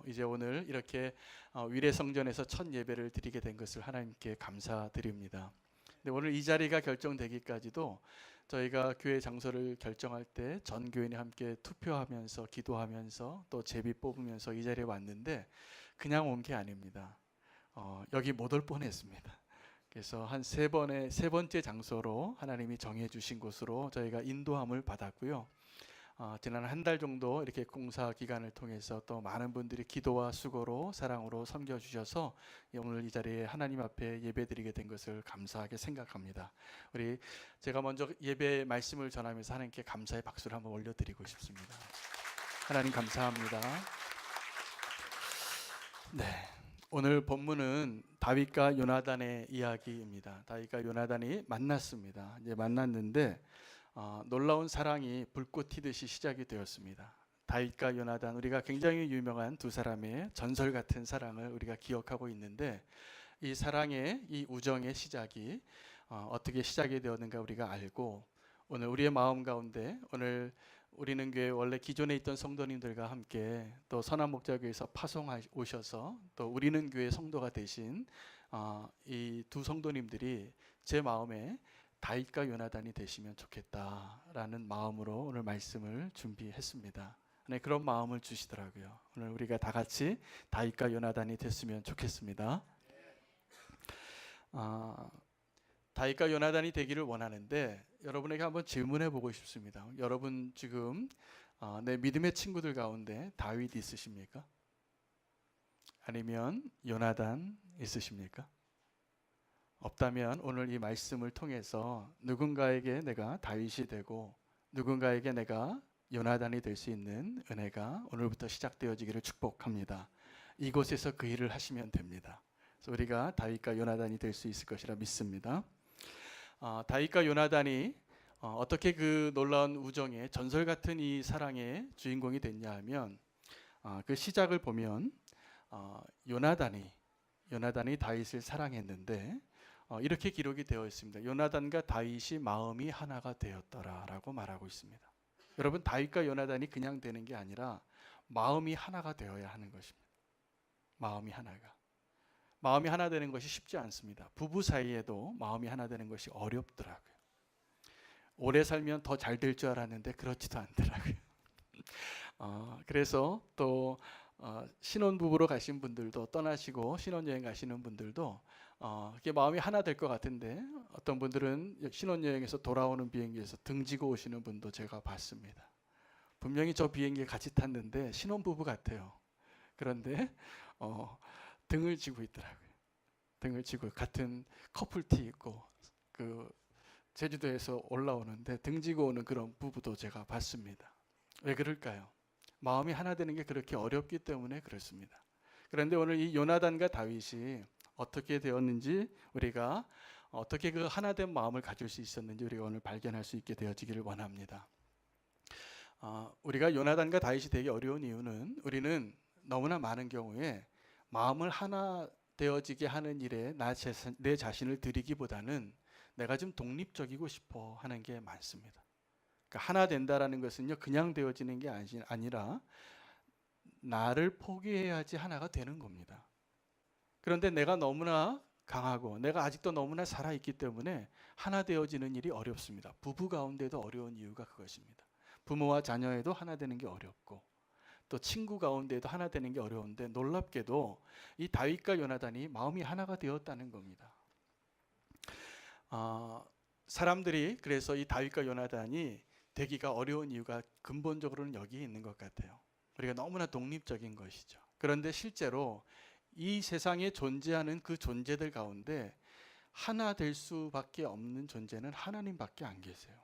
이제 오늘 이렇게 위례성전에서 첫 예배를 드리게 된 것을 하나님께 감사드립니다. 근데 오늘 이 자리가 결정되기까지도 저희가 교회 장소를 결정할 때 전 교인이 함께 투표하면서 기도하면서 또 제비 뽑으면서 이 자리에 왔는데 그냥 온 게 아닙니다. 여기 못 올 뻔했습니다. 그래서 한 세 번째 장소로 하나님이 정해 주신 곳으로 저희가 인도함을 받았고요. 지난 한 달 정도 이렇게 공사 기간을 통해서 또 많은 분들이 기도와 수고로 사랑으로 섬겨주셔서 오늘 이 자리에 하나님 앞에 예배드리게 된 것을 감사하게 생각합니다. 제가 먼저 예배 말씀을 전하면서 하나님께 감사의 박수를 한번 올려드리고 싶습니다. 하나님 감사합니다. 네, 오늘 본문은 다윗과 요나단의 이야기입니다. 다윗과 요나단이 만났습니다. 이제 만났는데 놀라운 사랑이 불꽃 튀듯이 시작이 되었습니다. 다윗과 요나단, 우리가 굉장히 유명한 두 사람의 전설 같은 사랑을 우리가 기억하고 있는데 이 사랑의, 이 우정의 시작이 어떻게 시작이 되었는가 우리가 알고, 오늘 우리의 마음 가운데 오늘 우리는 교회 원래 기존에 있던 성도님들과 함께 또 선한 목자교회에서 파송 오셔서 또 우리는 교회 성도가 되신 이 두 성도님들이 제 마음에 다윗과 요나단이 되시면 좋겠다라는 마음으로 오늘 말씀을 준비했습니다. 네, 그런 마음을 주시더라고요. 오늘 우리가 다 같이 다윗과 요나단이 됐으면 좋겠습니다. 다윗과 요나단이 되기를 원하는데 여러분에게 한번 질문해 보고 싶습니다. 여러분 지금 내 믿음의 친구들 가운데 다윗 있으십니까? 아니면 요나단 있으십니까? 없다면 오늘 이 말씀을 통해서 누군가에게 내가 다윗이 되고 누군가에게 내가 요나단이 될 수 있는 은혜가 오늘부터 시작되어지기를 축복합니다. 이곳에서 그 일을 하시면 됩니다. 그래서 우리가 다윗과 요나단이 될 수 있을 것이라 믿습니다. 다윗과 요나단이 어떻게 그 놀라운 우정의 전설 같은 이 사랑의 주인공이 됐냐 하면 그 시작을 보면 요나단이 다윗을 사랑했는데 이렇게 기록이 되어 있습니다. 요나단과 다윗이 마음이 하나가 되었더라라고 말하고 있습니다. 여러분, 다윗과 요나단이 그냥 되는 게 아니라 마음이 하나가 되어야 하는 것입니다. 마음이 하나 되는 것이 쉽지 않습니다. 부부 사이에도 마음이 하나 되는 것이 어렵더라고요. 오래 살면 더 잘 될 줄 알았는데 그렇지도 않더라고요. 그래서 또 신혼부부로 가신 분들도, 떠나시고 신혼여행 가시는 분들도 이게 마음이 하나 될 것 같은데 어떤 분들은 신혼여행에서 돌아오는 비행기에서 등지고 오시는 분도 제가 봤습니다. 분명히 저 비행기에 같이 탔는데 신혼부부 같아요. 그런데 등을 지고 있더라고요. 등을 지고 같은 커플티 입고 그 제주도에서 올라오는데 등 지고 오는 그런 부부도 제가 봤습니다. 왜 그럴까요? 마음이 하나 되는 게 그렇게 어렵기 때문에 그렇습니다. 그런데 오늘 이 요나단과 다윗이 어떻게 되었는지, 우리가 어떻게 그 하나된 마음을 가질 수 있었는지 우리가 오늘 발견할 수 있게 되어지기를 원합니다. 우리가 요나단과 다윗이 되기 어려운 이유는 우리는 너무나 많은 경우에 마음을 하나 되어지게 하는 일에 내 자신을 드리기보다는 내가 좀 독립적이고 싶어 하는 게 많습니다. 그러니까 하나 된다라는 것은요, 그냥 되어지는 게 아니라 나를 포기해야지 하나가 되는 겁니다. 그런데 내가 너무나 강하고 내가 아직도 너무나 살아있기 때문에 하나 되어지는 일이 어렵습니다. 부부 가운데도 어려운 이유가 그것입니다. 부모와 자녀에도 하나 되는 게 어렵고 또 친구 가운데에도 하나 되는 게 어려운데, 놀랍게도 이 다윗과 요나단이 마음이 하나가 되었다는 겁니다. 사람들이 그래서 이 다윗과 요나단이 되기가 어려운 이유가 근본적으로는 여기에 있는 것 같아요. 우리가 너무나 독립적인 것이죠. 그런데 실제로 이 세상에 존재하는 그 존재들 가운데 하나 될 수밖에 없는 존재는 하나님밖에 안 계세요.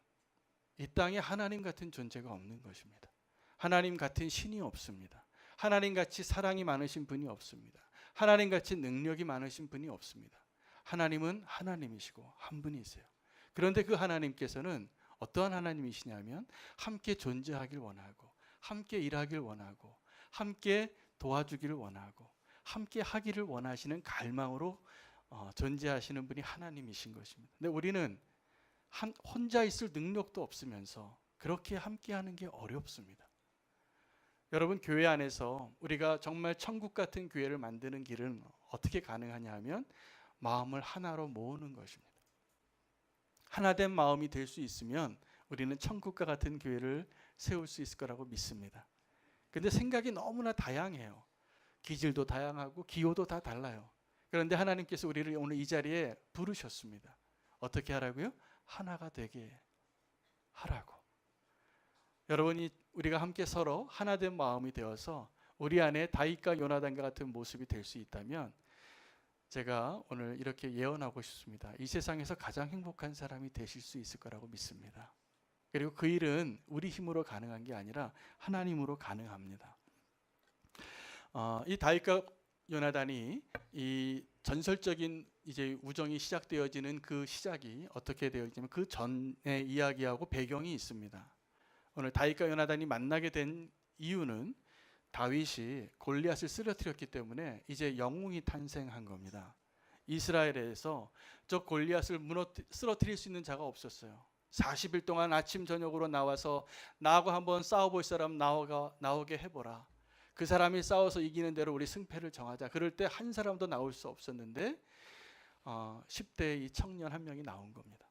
이 땅에 하나님 같은 존재가 없는 것입니다. 하나님 같은 신이 없습니다. 하나님 같이 사랑이 많으신 분이 없습니다. 하나님 같이 능력이 많으신 분이 없습니다. 하나님은 하나님이시고 한 분이세요. 그런데 그 하나님께서는 어떠한 하나님이시냐면 함께 존재하길 원하고 함께 일하길 원하고 함께 도와주기를 원하고 함께 하기를 원하시는 갈망으로 존재하시는 분이 하나님이신 것입니다. 근데 우리는 혼자 있을 능력도 없으면서 그렇게 함께 하는 게 어렵습니다. 여러분, 교회 안에서 우리가 정말 천국 같은 교회를 만드는 길은 어떻게 가능하냐 하면 마음을 하나로 모으는 것입니다. 하나된 마음이 될 수 있으면 우리는 천국과 같은 교회를 세울 수 있을 거라고 믿습니다. 근데 생각이 너무나 다양해요. 기질도 다양하고 기호도 다 달라요. 그런데 하나님께서 우리를 오늘 이 자리에 부르셨습니다. 어떻게 하라고요? 하나가 되게 하라고. 여러분이 우리가 함께 서로 하나된 마음이 되어서 우리 안에 다윗과 요나단과 같은 모습이 될 수 있다면 제가 오늘 이렇게 예언하고 싶습니다. 이 세상에서 가장 행복한 사람이 되실 수 있을 거라고 믿습니다. 그리고 그 일은 우리 힘으로 가능한 게 아니라 하나님으로 가능합니다. 이 다윗과 요나단이 이 전설적인 이제 우정이 시작되어지는 그 시작이 어떻게 되어지냐면 그 전의 이야기하고 배경이 있습니다. 오늘 다윗과 요나단이 만나게 된 이유는 다윗이 골리앗을 쓰러뜨렸기 때문에 이제 영웅이 탄생한 겁니다. 이스라엘에서 저 골리앗을 쓰러뜨릴 수 있는 자가 없었어요. 40일 동안 아침 저녁으로 나와서 나하고 한번 싸워볼 사람 나오게 해보라. 그 사람이 싸워서 이기는 대로 우리 승패를 정하자. 그럴 때 한 사람도 나올 수 없었는데 10대의 이 청년 한 명이 나온 겁니다.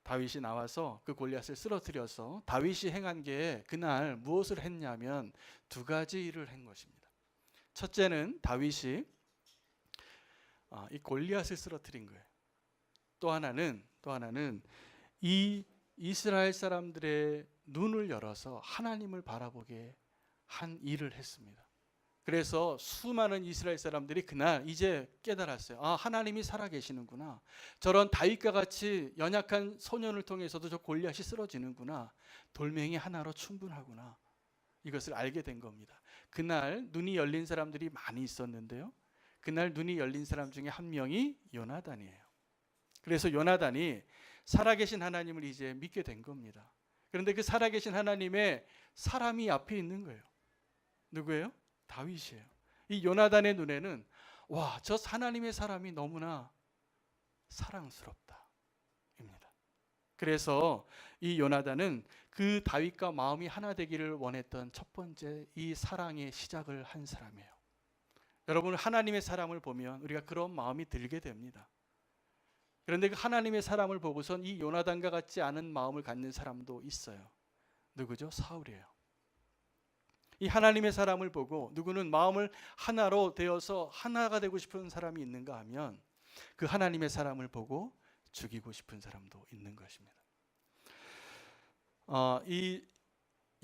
다윗이 나와서 그 골리앗을 쓰러뜨려서 다윗이 행한 게 그날 무엇을 했냐면 두 가지 일을 한 것입니다. 첫째는 다윗이 이 골리앗을 쓰러뜨린 거예요. 또 하나는 이 이스라엘 사람들의 눈을 열어서 하나님을 바라보게 한 일을 했습니다. 그래서 수많은 이스라엘 사람들이 그날 이제 깨달았어요. 하나님이 살아계시는구나. 저런 다윗과 같이 연약한 소년을 통해서도 저 골리앗이 쓰러지는구나. 돌멩이 하나로 충분하구나. 이것을 알게 된 겁니다. 그날 눈이 열린 사람들이 많이 있었는데요. 그날 눈이 열린 사람 중에 한 명이 요나단이에요. 그래서 요나단이 살아계신 하나님을 이제 믿게 된 겁니다. 그런데 그 살아계신 하나님의 사람이 앞에 있는 거예요. 누구예요? 다윗이에요. 이 요나단의 눈에는 와, 저 하나님의 사람이 너무나 사랑스럽다 입니다. 그래서 이 요나단은 그 다윗과 마음이 하나 되기를 원했던 첫 번째 이 사랑의 시작을 한 사람이에요. 여러분, 하나님의 사람을 보면 우리가 그런 마음이 들게 됩니다. 그런데 그 하나님의 사람을 보고선 이 요나단과 같지 않은 마음을 갖는 사람도 있어요. 누구죠? 사울이에요. 이 하나님의 사람을 보고 누구는 마음을 하나로 되어서 하나가 되고 싶은 사람이 있는가 하면 그 하나님의 사람을 보고 죽이고 싶은 사람도 있는 것입니다. 이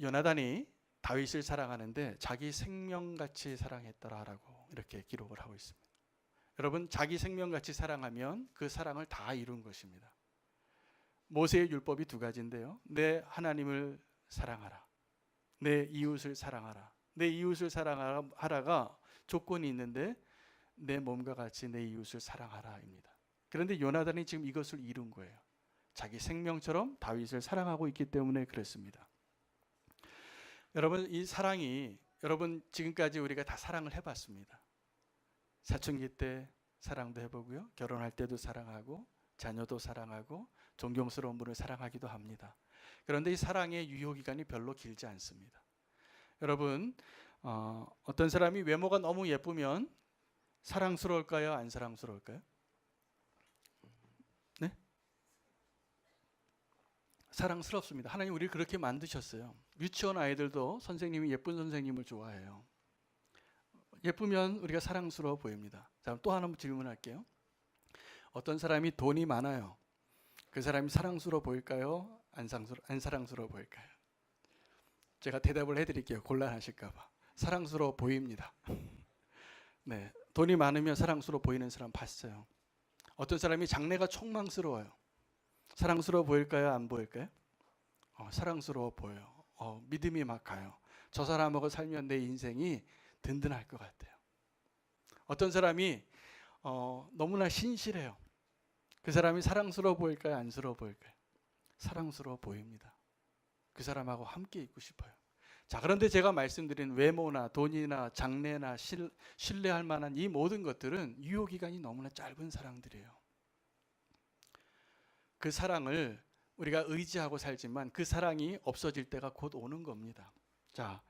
요나단이 다윗을 사랑하는데 자기 생명같이 사랑했더라라고 이렇게 기록을 하고 있습니다. 여러분, 자기 생명같이 사랑하면 그 사랑을 다 이룬 것입니다. 모세의 율법이 두 가지인데요. 내 하나님을 사랑하라. 내 이웃을 사랑하라. 내 이웃을 사랑하라가 조건이 있는데 내 몸과 같이 내 이웃을 사랑하라입니다. 그런데 요나단이 지금 이것을 이룬 거예요. 자기 생명처럼 다윗을 사랑하고 있기 때문에 그렇습니다. 여러분, 이 사랑이 여러분 지금까지 우리가 다 사랑을 해봤습니다. 사춘기 때 사랑도 해보고요. 결혼할 때도 사랑하고 자녀도 사랑하고 존경스러운 분을 사랑하기도 합니다. 그런데 이 사랑의 유효기간이 별로 길지 않습니다. 여러분, 어떤 사람이 외모가 너무 예쁘면 사랑스러울까요? 안 사랑스러울까요? 네? 사랑스럽습니다. 하나님 우리를 그렇게 만드셨어요. 유치원 아이들도 선생님이 예쁜 선생님을 좋아해요. 예쁘면 우리가 사랑스러워 보입니다. 자, 또 하나 질문할게요. 어떤 사람이 돈이 많아요. 그 사람이 사랑스러워 보일까요? 안 사랑스러워 보일까요? 제가 대답을 해드릴게요. 곤란하실까 봐. 사랑스러워 보입니다. 네, 돈이 많으면 사랑스러워 보이는 사람 봤어요. 어떤 사람이 장래가 촉망스러워요. 사랑스러워 보일까요? 안 보일까요? 사랑스러워 보여요. 믿음이 막 가요. 저 사람하고 살면 내 인생이 든든할 것 같아요. 어떤 사람이 너무나 신실해요. 그 사람이 사랑스러워 보일까요? 안쓰러워 보일까요? 사랑스러워 보입니다. 그 사람하고 함께 있고 싶어요. 자, 그런데 제가 말씀드린 외모나 돈이나 장래나 신뢰할 만한 이 모든 것들은 유효기간이 너무나 짧은 사랑들이에요. 그 사랑을 우리가 의지하고 살지만 그 사랑이 없어질 때가 곧 오는 겁니다. 자,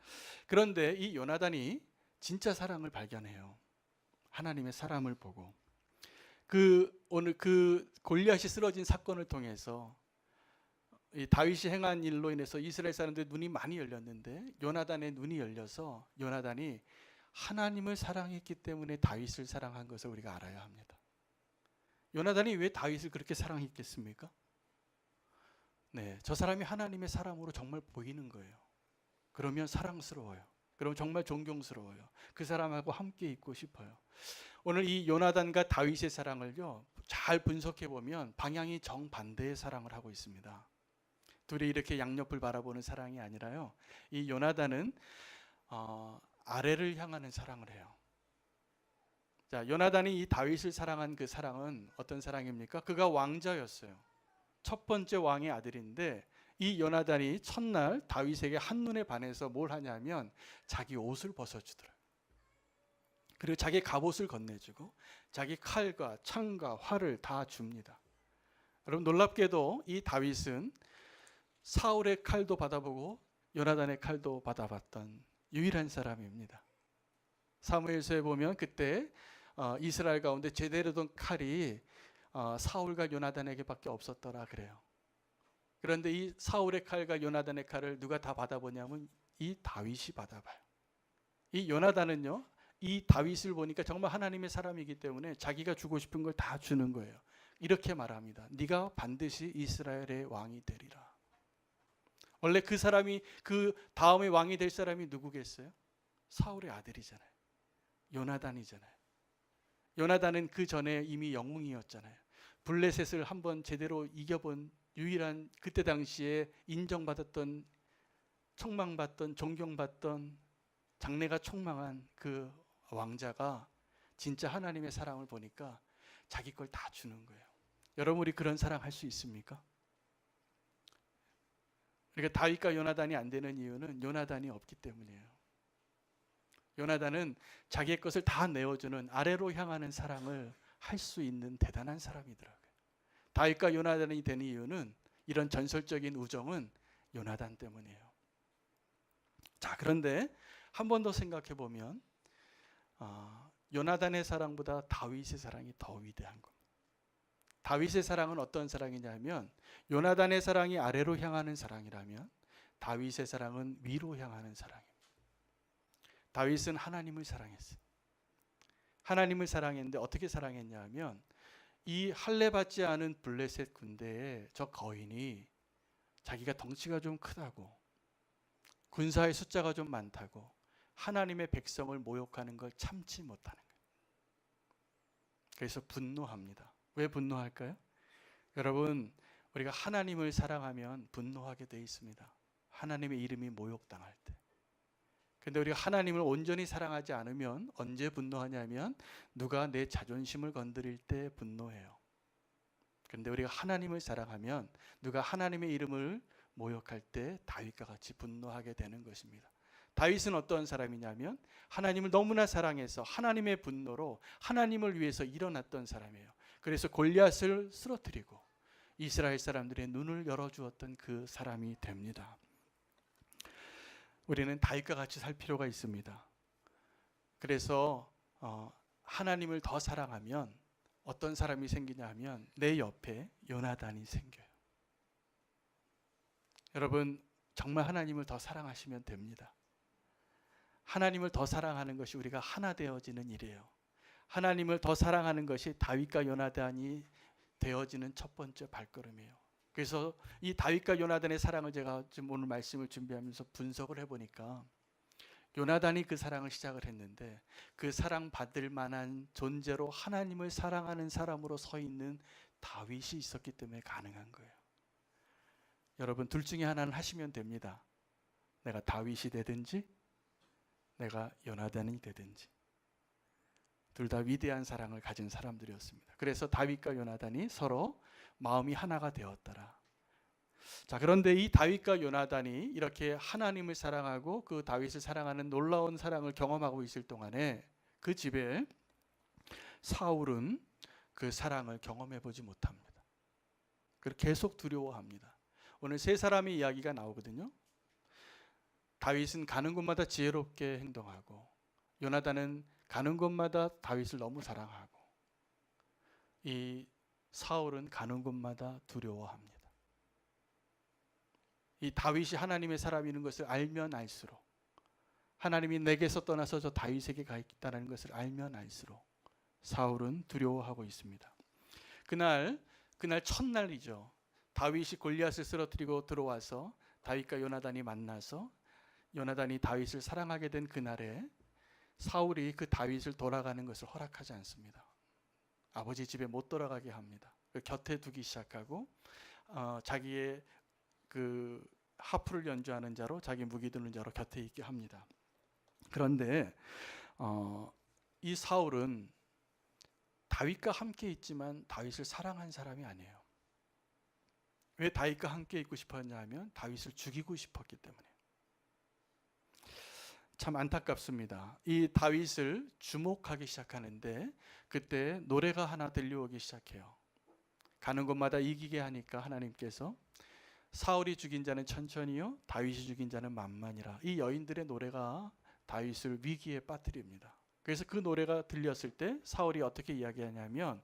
그런데 이 요나단이 진짜 사랑을 발견해요. 하나님의 사람을 보고 오늘 그 골리앗이 쓰러진 사건을 통해서 이 다윗이 행한 일로 인해서 이스라엘 사람들의 눈이 많이 열렸는데 요나단의 눈이 열려서 요나단이 하나님을 사랑했기 때문에 다윗을 사랑한 것을 우리가 알아야 합니다. 요나단이 왜 다윗을 그렇게 사랑했겠습니까? 네, 저 사람이 하나님의 사람으로 정말 보이는 거예요. 그러면 사랑스러워요. 그럼 정말 존경스러워요. 그 사람하고 함께 있고 싶어요. 오늘 이 요나단과 다윗의 사랑을요, 잘 분석해 보면 방향이 정반대의 사랑을 하고 있습니다. 둘이 이렇게 양옆을 바라보는 사랑이 아니라요, 이 요나단은 아래를 향하는 사랑을 해요. 자, 요나단이 이 다윗을 사랑한 그 사랑은 어떤 사랑입니까? 그가 왕자였어요. 첫 번째 왕의 아들인데 이 요나단이 첫날 다윗에게 한눈에 반해서 뭘 하냐면 자기 옷을 벗어주더라. 그리고 자기 갑옷을 건네주고 자기 칼과 창과 활을 다 줍니다. 여러분, 놀랍게도 이 다윗은 사울의 칼도 받아보고 요나단의 칼도 받아봤던 유일한 사람입니다. 사무엘서에 보면 그때 이스라엘 가운데 제대로 된 칼이 사울과 요나단에게밖에 없었더라 그래요. 그런데 이 사울의 칼과 요나단의 칼을 누가 다 받아보냐면 이 다윗이 받아봐요. 이 요나단은요, 이 다윗을 보니까 정말 하나님의 사람이기 때문에 자기가 주고 싶은 걸 다 주는 거예요. 이렇게 말합니다. 네가 반드시 이스라엘의 왕이 되리라. 원래 그 사람이, 그 다음에 왕이 될 사람이 누구겠어요? 사울의 아들이잖아요. 요나단이잖아요. 요나단은 그 전에 이미 영웅이었잖아요. 블레셋을 한번 제대로 이겨본 유일한, 그때 당시에 인정받았던, 청망받던, 존경받던, 장래가 촉망한 그 왕자가 진짜 하나님의 사랑을 보니까 자기 걸 다 주는 거예요. 여러분, 우리 그런 사랑 할 수 있습니까? 그러니까 다윗과 요나단이 안 되는 이유는 요나단이 없기 때문이에요. 요나단은 자기의 것을 다 내어주는, 아래로 향하는 사랑을 할 수 있는 대단한 사람이더라고요. 다윗과 요나단이 되는 이유는, 이런 전설적인 우정은 요나단 때문이에요. 자, 그런데 한 번 더 생각해 보면 요나단의 사랑보다 다윗의 사랑이 더 위대한 겁니다. 다윗의 사랑은 어떤 사랑이냐면, 요나단의 사랑이 아래로 향하는 사랑이라면 다윗의 사랑은 위로 향하는 사랑입니다. 다윗은 하나님을 사랑했어요. 하나님을 사랑했는데 어떻게 사랑했냐 하면, 이 할례받지 않은 블레셋 군대에 저 거인이 자기가 덩치가 좀 크다고, 군사의 숫자가 좀 많다고 하나님의 백성을 모욕하는 걸 참지 못하는 거예요. 그래서 분노합니다. 왜 분노할까요? 여러분, 우리가 하나님을 사랑하면 분노하게 돼 있습니다. 하나님의 이름이 모욕당할 때. 근데 우리가 하나님을 온전히 사랑하지 않으면 언제 분노하냐면 누가 내 자존심을 건드릴 때 분노해요. 그런데 우리가 하나님을 사랑하면 누가 하나님의 이름을 모욕할 때 다윗과 같이 분노하게 되는 것입니다. 다윗은 어떤 사람이냐면 하나님을 너무나 사랑해서 하나님의 분노로 하나님을 위해서 일어났던 사람이에요. 그래서 골리앗을 쓰러뜨리고 이스라엘 사람들의 눈을 열어주었던 그 사람이 됩니다. 우리는 다윗과 같이 살 필요가 있습니다. 그래서 하나님을 더 사랑하면 어떤 사람이 생기냐 하면 내 옆에 요나단이 생겨요. 여러분, 정말 하나님을 더 사랑하시면 됩니다. 하나님을 더 사랑하는 것이 우리가 하나 되어지는 일이에요. 하나님을 더 사랑하는 것이 다윗과 요나단이 되어지는 첫 번째 발걸음이에요. 그래서 이 다윗과 요나단의 사랑을 제가 지금 오늘 말씀을 준비하면서 분석을 해보니까, 요나단이 그 사랑을 시작을 했는데 그 사랑 받을 만한 존재로 하나님을 사랑하는 사람으로 서 있는 다윗이 있었기 때문에 가능한 거예요. 여러분, 둘 중에 하나는 하시면 됩니다. 내가 다윗이 되든지 내가 요나단이 되든지. 둘 다 위대한 사랑을 가진 사람들이었습니다. 그래서 다윗과 요나단이 서로 마음이 하나가 되었더라. 자, 그런데 이 다윗과 요나단이 이렇게 하나님을 사랑하고 그 다윗을 사랑하는 놀라운 사랑을 경험하고 있을 동안에 그 집에 사울은 그 사랑을 경험해 보지 못합니다. 그리고 계속 두려워합니다. 오늘 세 사람의 이야기가 나오거든요. 다윗은 가는 곳마다 지혜롭게 행동하고 요나단은 가는 곳마다 다윗을 너무 사랑하고 이 사울은 가는 곳마다 두려워합니다. 이 다윗이 하나님의 사람이라는 것을 알면 알수록, 하나님이 내게서 떠나서 저 다윗에게 가 있다는 것을 알면 알수록 사울은 두려워하고 있습니다. 그날 첫날이죠. 다윗이 골리앗을 쓰러뜨리고 들어와서 다윗과 요나단이 만나서 요나단이 다윗을 사랑하게 된 그날에 사울이 그 다윗을 돌아가는 것을 허락하지 않습니다. 아버지 집에 못 돌아가게 합니다. 곁에 두기 시작하고 자기의 그 하프를 연주하는 자로, 자기 무기 드는 자로 곁에 있게 합니다. 그런데 이 사울은 다윗과 함께 있지만 다윗을 사랑한 사람이 아니에요. 왜 다윗과 함께 있고 싶었냐 하면 다윗을 죽이고 싶었기 때문에. 참 안타깝습니다. 이 다윗을 주목하기 시작하는데 그때 노래가 하나 들려오기 시작해요. 가는 곳마다 이기게 하니까 하나님께서 사울이 죽인 자는 천천히요 다윗이 죽인 자는 만만이라, 이 여인들의 노래가 다윗을 위기에 빠뜨립니다. 그래서 그 노래가 들렸을 때 사울이 어떻게 이야기하냐면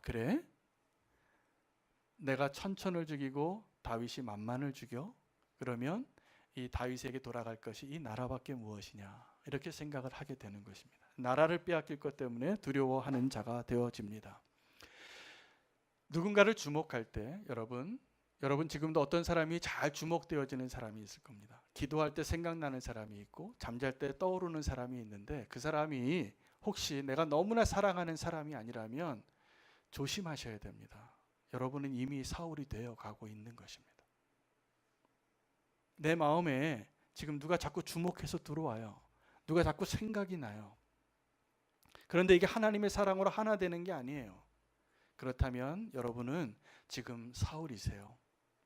그래? 내가 천천을 죽이고 다윗이 만만을 죽여? 그러면 이 다윗에게 돌아갈 것이 이 나라밖에 무엇이냐, 이렇게 생각을 하게 되는 것입니다. 나라를 빼앗길 것 때문에 두려워하는 자가 되어집니다. 누군가를 주목할 때 여러분 지금도 어떤 사람이 잘 주목되어지는 사람이 있을 겁니다. 기도할 때 생각나는 사람이 있고 잠잘 때 떠오르는 사람이 있는데 그 사람이 혹시 내가 너무나 사랑하는 사람이 아니라면 조심하셔야 됩니다. 여러분은 이미 사울이 되어 가고 있는 것입니다. 내 마음에 지금 누가 자꾸 주목해서 들어와요. 누가 자꾸 생각이 나요. 그런데 이게 하나님의 사랑으로 하나 되는 게 아니에요. 그렇다면 여러분은 지금 사울이세요.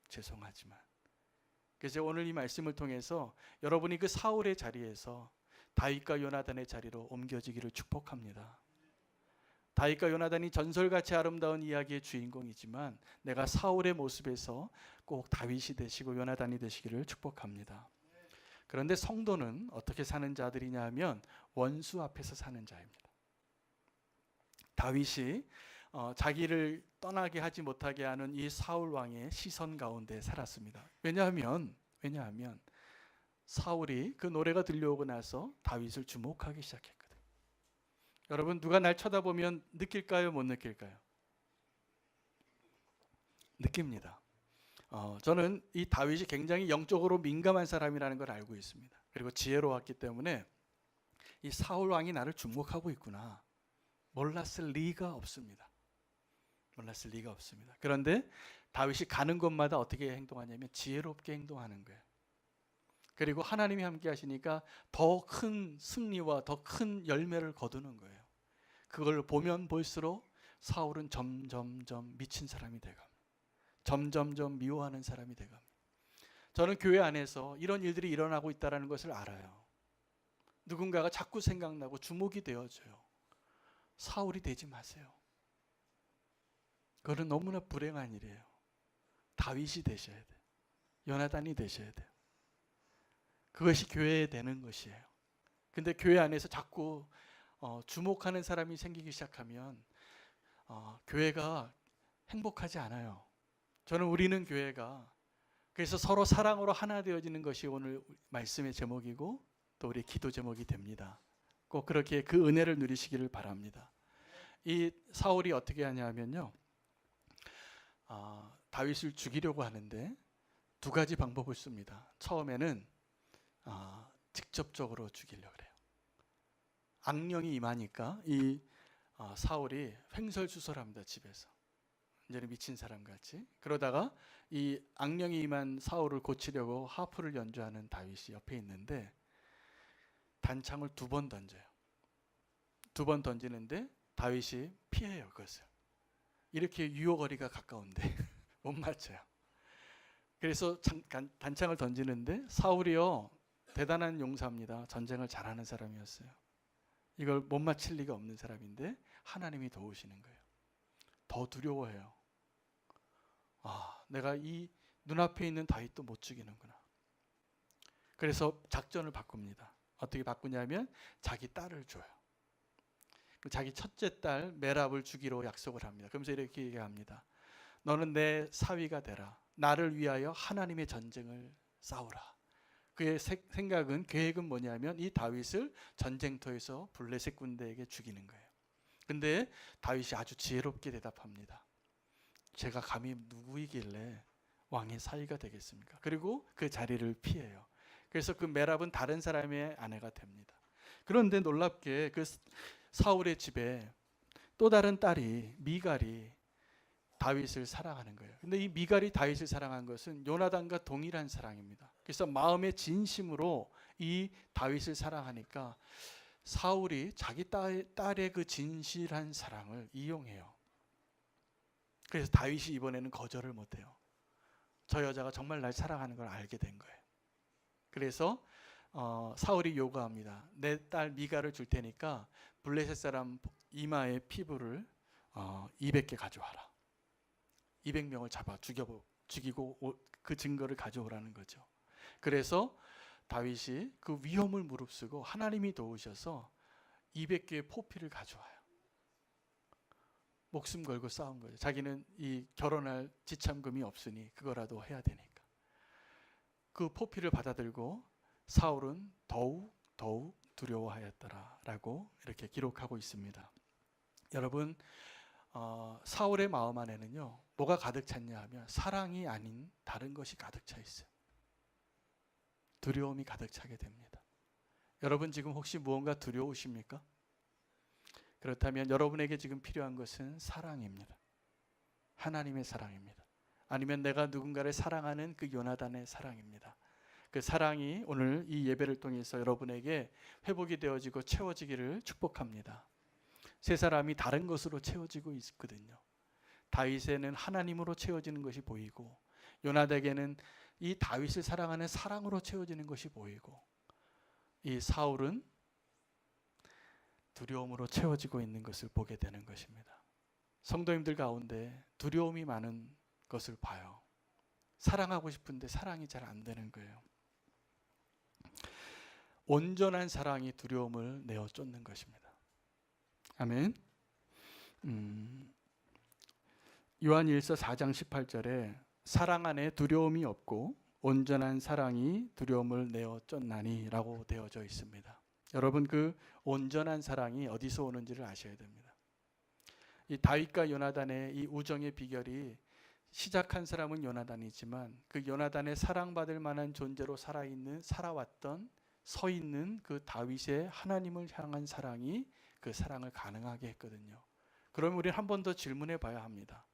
죄송하지만. 그래서 오늘 이 말씀을 통해서 여러분이 그 사울의 자리에서 다윗과 요나단의 자리로 옮겨지기를 축복합니다. 다윗과 요나단이 전설같이 아름다운 이야기의 주인공이지만 내가 사울의 모습에서 꼭 다윗이 되시고 요나단이 되시기를 축복합니다. 그런데 성도는 어떻게 사는 자들이냐 하면 원수 앞에서 사는 자입니다. 다윗이 자기를 떠나게 하지 못하게 하는 이 사울 왕의 시선 가운데 살았습니다. 왜냐하면 사울이 그 노래가 들려오고 나서 다윗을 주목하기 시작했거든요. 여러분 누가 날 쳐다보면 느낄까요? 못 느낄까요? 느낍니다. 저는 이 다윗이 굉장히 영적으로 민감한 사람이라는 걸 알고 있습니다. 그리고 지혜로웠기 때문에 이 사울 왕이 나를 주목하고 있구나, 몰랐을 리가 없습니다. 그런데 다윗이 가는 곳마다 어떻게 행동하냐면 지혜롭게 행동하는 거예요. 그리고 하나님이 함께 하시니까 더 큰 승리와 더 큰 열매를 거두는 거예요. 그걸 보면 볼수록 사울은 점점점 미친 사람이 돼갑니다. 점점점 미워하는 사람이 돼갑니다. 저는 교회 안에서 이런 일들이 일어나고 있다는 것을 알아요. 누군가가 자꾸 생각나고 주목이 되어져요. 사울이 되지 마세요. 그건 너무나 불행한 일이에요. 다윗이 되셔야 돼요. 요나단이 되셔야 돼요. 그것이 교회에 되는 것이에요. 근데 교회 안에서 자꾸 주목하는 사람이 생기기 시작하면 교회가 행복하지 않아요. 저는 우리는 교회가 그래서 서로 사랑으로 하나 되어지는 것이 오늘 말씀의 제목이고 또 우리 기도 제목이 됩니다. 꼭 그렇게 그 은혜를 누리시기를 바랍니다. 이 사울이 어떻게 하냐면요, 다윗을 죽이려고 하는데 두 가지 방법을 씁니다. 처음에는 직접적으로 죽이려고 그래요. 악령이 임하니까 이 사울이 횡설수설합니다. 집에서 완전히 미친 사람 같이. 그러다가 이 악령이 임한 사울을 고치려고 하프를 연주하는 다윗이 옆에 있는데 단창을 2번 던져요. 2번 던지는데 다윗이 피해요. 그것을. 이렇게 유효거리가 가까운데 못 맞춰요. 그래서 단창을 던지는데 사울이요, 대단한 용사입니다. 전쟁을 잘하는 사람이었어요. 이걸 못 맞힐 리가 없는 사람인데 하나님이 도우시는 거예요. 더 두려워해요. 내가 이 눈앞에 있는 다윗도 못 죽이는구나. 그래서 작전을 바꿉니다. 어떻게 바꾸냐면 자기 딸을 줘요. 자기 첫째 딸 메랍을 주기로 약속을 합니다. 그러면서 이렇게 얘기합니다. 너는 내 사위가 되라. 나를 위하여 하나님의 전쟁을 싸우라. 그의 생각은, 계획은 뭐냐면 이 다윗을 전쟁터에서 블레셋 군대에게 죽이는 거예요. 근데 다윗이 아주 지혜롭게 대답합니다. 제가 감히 누구이길래 왕의 사위가 되겠습니까? 그리고 그 자리를 피해요. 그래서 그 메랍은 다른 사람의 아내가 됩니다. 그런데 놀랍게 그 사울의 집에 또 다른 딸이 미갈이 다윗을 사랑하는 거예요. 근데 이 미갈이 다윗을 사랑한 것은 요나단과 동일한 사랑입니다. 그래서 마음의 진심으로 이 다윗을 사랑하니까 사울이 자기 딸의 그 진실한 사랑을 이용해요. 그래서 다윗이 이번에는 거절을 못해요. 저 여자가 정말 날 사랑하는 걸 알게 된 거예요. 그래서 사울이 요구합니다. 내 딸 미갈을 줄 테니까 블레셋 사람 이마의 피부를 200개 가져와라. 200명을 잡아 죽이고 그 증거를 가져오라는 거죠. 그래서 다윗이 그 위험을 무릅쓰고 하나님이 도우셔서 200개의 포피를 가져와요. 목숨 걸고 싸운 거죠. 자기는 이 결혼할 지참금이 없으니 그거라도 해야 되니까. 그 포피를 받아들고 사울은 더욱 두려워하였더라라고 이렇게 기록하고 있습니다. 여러분, 사울의 마음 안에는요, 뭐가 가득 찼냐 하면 사랑이 아닌 다른 것이 가득 차 있어요. 두려움이 가득 차게 됩니다. 여러분 지금 혹시 무언가 두려우십니까? 그렇다면 여러분에게 지금 필요한 것은 사랑입니다. 하나님의 사랑입니다. 아니면 내가 누군가를 사랑하는 그 요나단의 사랑입니다. 그 사랑이 오늘 이 예배를 통해서 여러분에게 회복이 되어지고 채워지기를 축복합니다. 세 사람이 다른 것으로 채워지고 있거든요. 다윗에는 하나님으로 채워지는 것이 보이고, 요나단에게는 이 다윗을 사랑하는 사랑으로 채워지는 것이 보이고, 이 사울은 두려움으로 채워지고 있는 것을 보게 되는 것입니다. 성도님들 가운데 두려움이 많은 것을 봐요. 사랑하고 싶은데 사랑이 잘 안 되는 거예요. 온전한 사랑이 두려움을 내어 쫓는 것입니다. 아멘. 요한일서 4장 18절에 사랑 안에 두려움이 없고 온전한 사랑이 두려움을 내어 쫓나니 라고 되어져 있습니다. 여러분, 그 온전한 사랑이 어디서 오는지를 아셔야 됩니다. 이 다윗과 요나단의 이 우정의 비결이, 시작한 사람은 요나단이지만 그 요나단의 사랑받을 만한 존재로 살아왔던, 서 있는 그 다윗의 하나님을 향한 사랑이 그 사랑을 가능하게 했거든요. 그러면 우리는 한 번 더 질문해 봐야 합니다.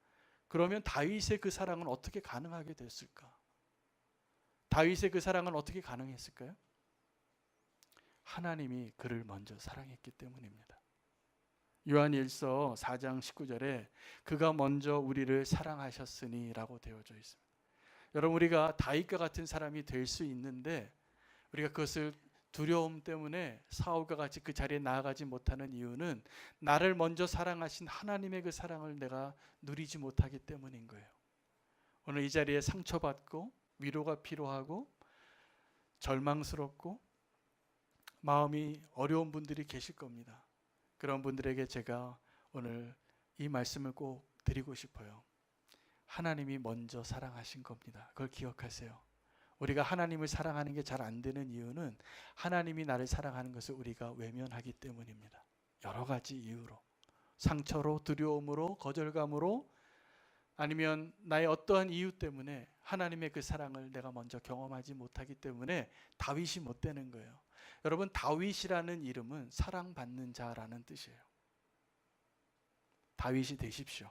그러면 다윗의 그 사랑은 어떻게 가능하게 됐을까? 다윗의 그 사랑은 어떻게 가능했을까요? 하나님이 그를 먼저 사랑했기 때문입니다. 요한일서 4장 19절에 그가 먼저 우리를 사랑하셨으니 라고 되어져 있습니다. 여러분, 우리가 다윗과 같은 사람이 될 수 있는데 우리가 그것을 두려움 때문에 사울과 같이 그 자리에 나아가지 못하는 이유는 나를 먼저 사랑하신 하나님의 그 사랑을 내가 누리지 못하기 때문인 거예요. 오늘 이 자리에 상처받고 위로가 필요하고 절망스럽고 마음이 어려운 분들이 계실 겁니다. 그런 분들에게 제가 오늘 이 말씀을 꼭 드리고 싶어요. 하나님이 먼저 사랑하신 겁니다. 그걸 기억하세요. 우리가 하나님을 사랑하는 게 잘 안 되는 이유는 하나님이 나를 사랑하는 것을 우리가 외면하기 때문입니다. 여러 가지 이유로, 상처로, 두려움으로, 거절감으로, 아니면 나의 어떠한 이유 때문에 하나님의 그 사랑을 내가 먼저 경험하지 못하기 때문에 다윗이 못 되는 거예요. 여러분, 다윗이라는 이름은 사랑받는 자라는 뜻이에요. 다윗이 되십시오.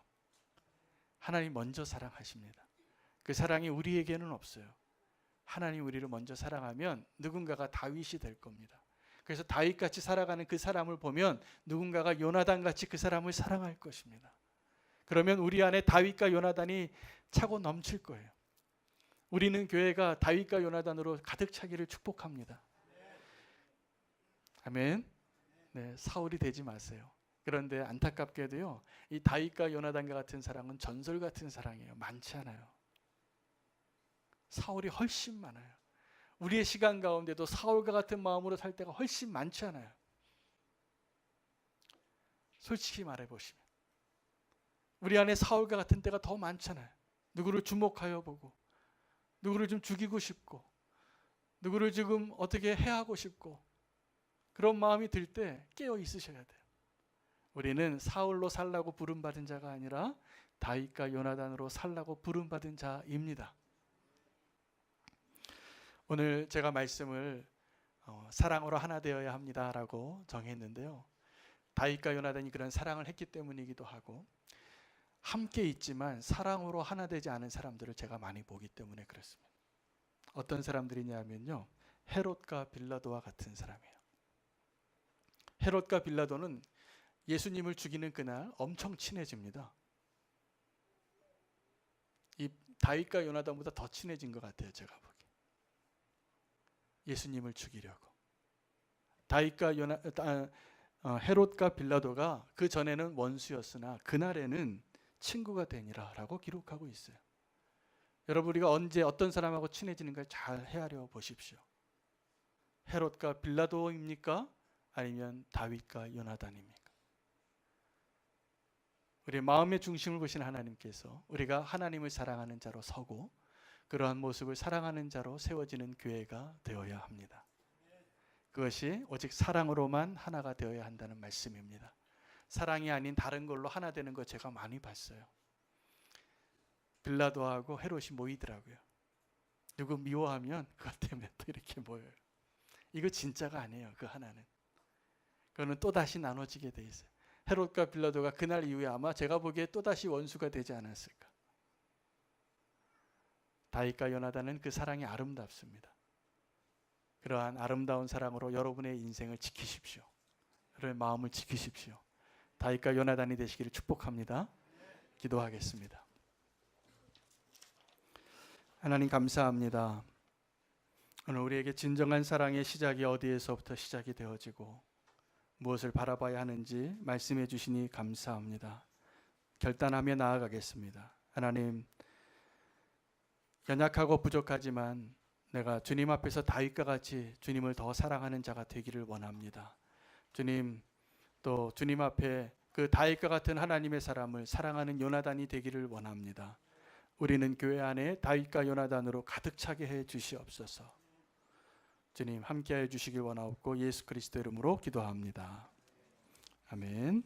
하나님 먼저 사랑하십니다. 그 사랑이 우리에게는 없어요. 하나님 우리를 먼저 사랑하면 누군가가 다윗이 될 겁니다. 그래서 다윗같이 살아가는 그 사람을 보면 누군가가 요나단같이 그 사람을 사랑할 것입니다. 그러면 우리 안에 다윗과 요나단이 차고 넘칠 거예요. 우리는 교회가 다윗과 요나단으로 가득 차기를 축복합니다. 아멘. 네, 사울이 되지 마세요. 그런데 안타깝게도요, 이 다윗과 요나단과 같은 사랑은 전설 같은 사랑이에요. 많지 않아요. 사울이 훨씬 많아요. 우리의 시간 가운데도 사울과 같은 마음으로 살 때가 훨씬 많지 않아요? 솔직히 말해보시면 우리 안에 사울과 같은 때가 더 많잖아요. 누구를 주목하여 보고, 누구를 좀 죽이고 싶고, 누구를 지금 어떻게 해하고 싶고, 그런 마음이 들 때 깨어 있으셔야 돼요. 우리는 사울로 살라고 부름받은 자가 아니라 다윗과 요나단으로 살라고 부름받은 자입니다. 오늘 제가 말씀을 사랑으로 하나 되어야 합니다라고 정했는데요. 다윗과 요나단이 그런 사랑을 했기 때문이기도 하고, 함께 있지만 사랑으로 하나 되지 않은 사람들을 제가 많이 보기 때문에 그렇습니다. 어떤 사람들이냐면요, 헤롯과 빌라도와 같은 사람이에요. 헤롯과 빌라도는 예수님을 죽이는 그날 엄청 친해집니다. 이 다윗과 요나단보다 더 친해진 것 같아요, 제가 보기. 예수님을 죽이려고. 헤롯과 빌라도가 그 전에는 원수였으나 그날에는 친구가 되니라라고 기록하고 있어요. 여러분, 우리가 언제 어떤 사람하고 친해지는가 잘 헤아려 보십시오. 헤롯과 빌라도입니까? 아니면 다윗과 요나단입니까? 우리의 마음의 중심을 보신 하나님께서 우리가 하나님을 사랑하는 자로 서고 그러한 모습을 사랑하는 자로 세워지는 교회가 되어야 합니다. 그것이 오직 사랑으로만 하나가 되어야 한다는 말씀입니다. 사랑이 아닌 다른 걸로 하나 되는 거 제가 많이 봤어요. 빌라도하고 헤롯이 모이더라고요. 누구 미워하면 그것 때문에 또 이렇게 모여요. 이거 진짜가 아니에요. 그 하나는. 그거는 또다시 나눠지게 돼 있어요. 헤롯과 빌라도가 그날 이후에 아마 제가 보기에 또다시 원수가 되지 않았을까. 다윗과 요나단은 그 사랑이 아름답습니다. 그러한 아름다운 사랑으로 여러분의 인생을 지키십시오. 여러분의 마음을 지키십시오. 다윗과 요나단이 되시기를 축복합니다. 기도하겠습니다. 하나님 감사합니다. 오늘 우리에게 진정한 사랑의 시작이 어디에서부터 시작이 되어지고 무엇을 바라봐야 하는지 말씀해 주시니 감사합니다. 결단하며 나아가겠습니다. 하나님, 연약하고 부족하지만 내가 주님 앞에서 다윗과 같이 주님을 더 사랑하는 자가 되기를 원합니다. 주님, 또 주님 앞에 그 다윗과 같은 하나님의 사람을 사랑하는 요나단이 되기를 원합니다. 우리는 교회 안에 다윗과 요나단으로 가득 차게 해 주시옵소서. 주님 함께해 주시길 원하옵고 예수 그리스도 이름으로 기도합니다. 아멘.